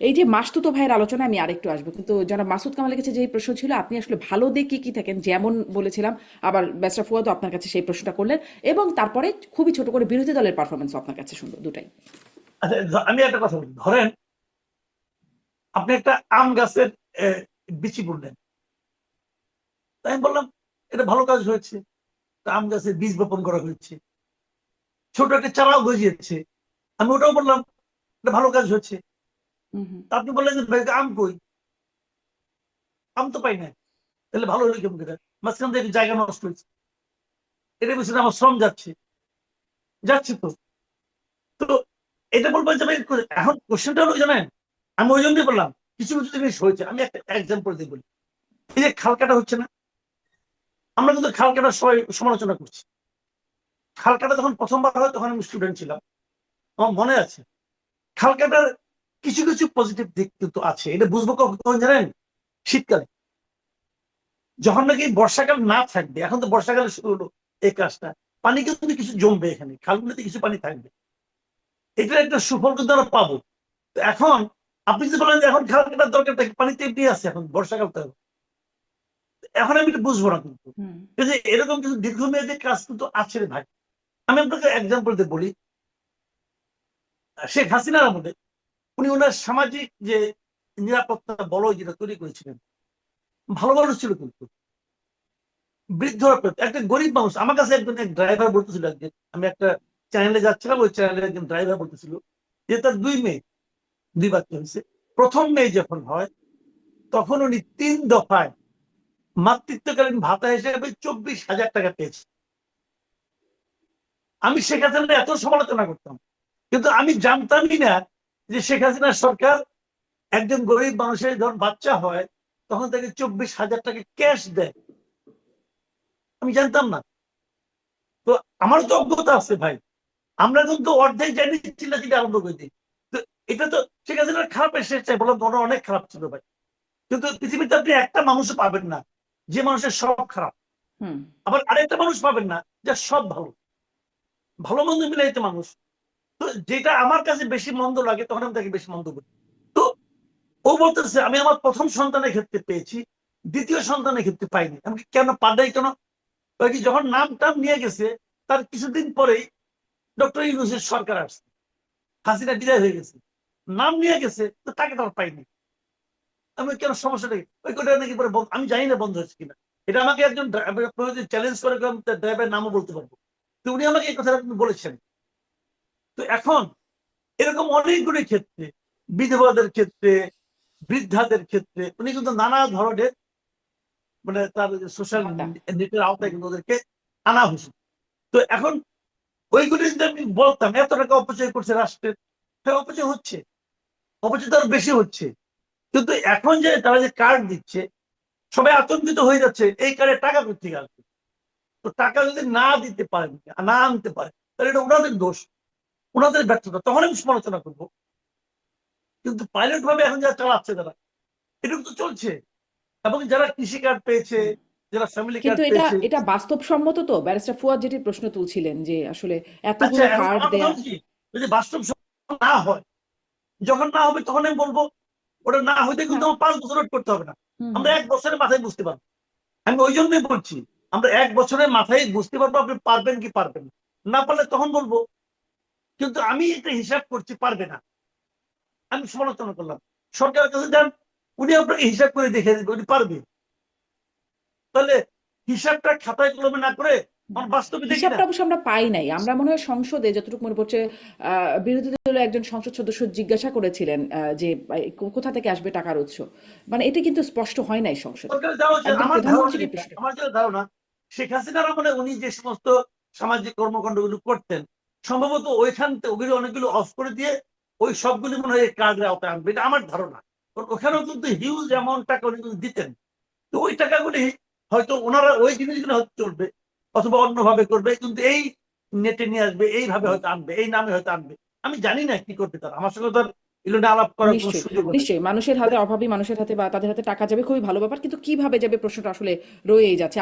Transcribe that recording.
এই যে মাসতুতো ভাইয়ের আলোচনায় আমি আরেকটু আসবো, কিন্তু জনাব মাসুদ কামালের কাছে যে প্রশ্ন ছিল, আপনি আসলে ভালো দিক কি কি থাকেন যেমন বলেছিলাম, আবার ব্যারিস্টার ফুয়াদও আপনার কাছে সেই প্রশ্নটা করলেন, এবং তারপরে খুবই ছোট করে বিরোধী দলের পারফরমেন্স আপনার কাছে শুনবো, দুটাই। আচ্ছা, আমি একটা কথা বলি। ধরেন আপনি একটা আম গাছের বিচি বললেন, তাই আমি বললাম এটা ভালো কাজ হয়েছে, আম গাছের বীজ বপন করা হয়েছে, ছোট একটা চারাও গজিয়েছে, আমি ওটাও বললাম এটা ভালো কাজ হয়েছে। হুম হুম। তা আপনি বললেন যে ভাই আম কই, আম তো পাই না, তাহলে ভালো হলো কেমন করে? মাঝখান থেকে জায়গা নষ্ট হয়েছে, এটার পিছনে আমার শ্রম যাচ্ছে, যাচ্ছে তো। তো এটা বলবো যে ভাই, এখন কোশ্চেনটা হলো জানেন, আমি ওই জন্যই বললাম কিছু কিছু জিনিস হয়েছে। আমি একটা এক্সাম্পল দিয়ে বলি। এই যে খাল কাটা হচ্ছে না, আমরা কিন্তু খাল কাটার সবাই সমালোচনা করছি। খাল কাটা যখন প্রথমবার হয় তখন আমি স্টুডেন্ট ছিলাম, আমার মনে আছে। খাল কাটার কিছু কিছু পজিটিভ দিক কিন্তু আছে, এটা বুঝবো কখন জানেন? শীতকালে, যখন নাকি বর্ষাকাল না থাকবে। এখন তো বর্ষাকালে শুরু হলো এই কাজটা, পানি কিন্তু কিছু জমবে, এখানে খালগুলোতে কিছু পানি থাকবে, এটার একটা সুফল কিন্তু আমরা পাবো। তো এখন আপনি যদি বলেন যে এখন খাল কাটার দরকারটা কি, পানিতে এমনি আছে, এখন বর্ষাকাল তো, এখন আমি এটা বুঝবো না কিন্তু। হুম। এই যে এরকম কিছু দীর্ঘমেয়াদী কাজ কিন্তু আছে রে ভাই। আমি আপনাকে এক্সাম্পল দিয়ে বলি। শেখ হাসিনার আমলে উনি ওনার সামাজিক যে নিরাপত্তা বলয় যেটা তৈরি করেছিলেন, ভালো মানুষ ছিল কিন্তু। বৃদ্ধরা একটা গরিব মানুষ, আমার কাছে একজন এক ড্রাইভার বলতেছিল একদিন, আমি একটা চ্যানেলে যাচ্ছিলাম, ওই চ্যানেলের একজন ড্রাইভার বলতেছিল যে তার দুই বাচ্চা হয়েছে। প্রথম মেয়ে যখন হয় তখন উনি 3 দফায় মাতৃত্বকালীন ভাতা হিসেবে 24,000 টাকা পেয়েছে। আমি শেখ হাসিনা এত সমালোচনা করতাম, কিন্তু আমি জানতামই না যে শেখ হাসিনার সরকার একজন গরিব মানুষের যখন বাচ্চা হয় তখন তাকে 24,000 টাকা ক্যাশ দেয়। আমি জানতাম না। তো আমার তো অজ্ঞতা আছে ভাই, আমরা কিন্তু অর্ধেক জানি চিল্লাচিল্লি আরম্ভ করে দিই। তো এটা তো ঠিক আছে না, খারাপ এসে চাই বললাম, ওরা অনেক খারাপ ছিল ভাই। কিন্তু পৃথিবীতে আপনি একটা মানুষও পাবেন না যে মানুষের সব খারাপ, হুম। আবার আরেকটা মানুষ পাবেন না যে সব ভালো। ভালো মন্দ মিলাইতে মানুষ। তো যেটা আমার কাছে বেশি মন্দ লাগে তখন আমি তাকে বেশি মন্দ করি। তো ও বলতেছে আমি আমার প্রথম সন্তানের ক্ষেত্রে পেয়েছি, দ্বিতীয় সন্তানের ক্ষেত্রে পাইনি। আমি কেন পাল্টাই কেন? কি যখন নাম টাম নিয়ে গেছে তার কিছুদিন পরেই ডক্টর ইউনূসের সরকার আসছে, হাসিনা বিদায় হয়ে গেছে, নাম নিয়ে গেছে, তো তাকে তো আর পাইনি। আমি কেন, সমস্যা নেই ওই কোটা নাকি পরে আমি জানি না বন্ধ হয়েছে কিনা। এটা আমাকে একজন চ্যালেঞ্জ করে ড্রাইভারের নামও বলতে পারবো। তো উনি আমাকে এই কথাটা বলেছেন। তো এখন এরকম অনেকগুলি ক্ষেত্রে, বিধবাদের ক্ষেত্রে, বৃদ্ধাদের ক্ষেত্রে উনি কিন্তু নানা ধরনের মানে তার সোশ্যাল ভাতা। নেটের আওতায় কিন্তু ওদেরকে আনা হয়েছে। তো এখন ওইগুলি যদি আমি বলতাম এত টাকা অপচয় করছে রাষ্ট্রের, হ্যাঁ অপচয় হচ্ছে, অপচয় তো আরো বেশি হচ্ছে। কিন্তু এখন যে তারা যে কার্ড দিচ্ছে, সবাই আতঙ্কিত হয়ে যাচ্ছে এই কার্ডে টাকা করতে আসবে। তো টাকা যদি না দিতে পারেন, না আনতে পারে, তাহলে এটা ওনাদের দোষ, ওনাদের ব্যর্থতা, তখন আমি সমালোচনা করবো। কিন্তু পাইলট ভাবে এখন যারা চালাচ্ছে তারা, এটা তো চলছে। এবং যারা কৃষি কার্ড পেয়েছে, হুম। যারা ফ্যামিলি কিন্তু কার্ড এটা পেয়েছে। এটা বাস্তবসম্মত তো? ব্যারিস্টার ফুয়াদ যেটি প্রশ্ন তুলছিলেন যে আসলে আচ্ছা, এতগুলো এখন কার্ড আমার কথা দেয়া। হচ্ছে যদি বাস্তব না হয়, যখন না হবে তখন আমি বলবো ওটা না হইতে না। কিন্তু আমার 5 বছর ওয়েট করতে হবে না। হুম আমরা হুম। 1 বছরের মাথায় বুঝতে পারবো। আমি ওই জন্যই বলছি আমরা 1 বছরের মাথায় বুঝতে পারবো আপনি পারবেন কি পারবেন না। না পারলে তখন বলবো। কিন্তু আমি একটা হিসাব করছি পারবে না, আমি সমালোচনা করলাম। সরকারের কাছে যান, উনি আপনাকে হিসাব করে দেখে দেবে উনি পারবে। তাহলে হিসাবটা খাতায় কলমে না করে আমরা বাস্তবে দেখি না। হিসাবটা অবশ্য আমরা পাই নাই। আমরা মনে হয় সংসদে যতটুকু মনে পড়ছে, বিরোধী দলের একজন সংসদ সদস্য জিজ্ঞাসা করেছিলেন যে কোথা থেকে আসবে টাকার উৎস। মানে এটা কিন্তু স্পষ্ট হয় নাই সংসদে। সরকারের যাওয়া উচিত। একদম আমার ধারণা প্রধানমন্ত্রীকে যেটা, প্রশ্ন। আমার যেটা ধারণা, শেখ হাসিনার আমলে উনি যে সমস্ত সামাজিক কর্মকাণ্ডগুলো করতেন, সম্ভবত ওইখান থেকে ওগুলো অনেকগুলো অফ করে দিয়ে ওই সবগুলি মনে হয় কার্ডের আওতায় আনবে, এটা আমার ধারণা। কারণ ওখানেও আচ্ছা। কিন্তু হিউজ অ্যামাউন্ট টাকা উনি কিন্তু দিতেন। তো ওই টাকাগুলি হয়তো ওনারা ওই জিনিসগুলো হয়তো চলবে, অথবা অন্যভাবে করবে, কিন্তু এই নেটে নিয়ে আসবে, এইভাবে হুম। হয়তো আনবে, এই নামে হয়তো আনবে। আমি জানি না কি করবে তারা, আমার সঙ্গে তার এগুলো নিয়ে আলাপ করার কোনো নিশ্চয়ই, সুযোগ নেই। নিশ্চয়ই। মানুষের হাতে, অভাবী মানুষের হাতে বা তাদের হাতে টাকা যাবে খুবই ভালো ব্যাপার। কিন্তু কিভাবে যাবে প্রশ্নটা আসলে রয়েই যাচ্ছে।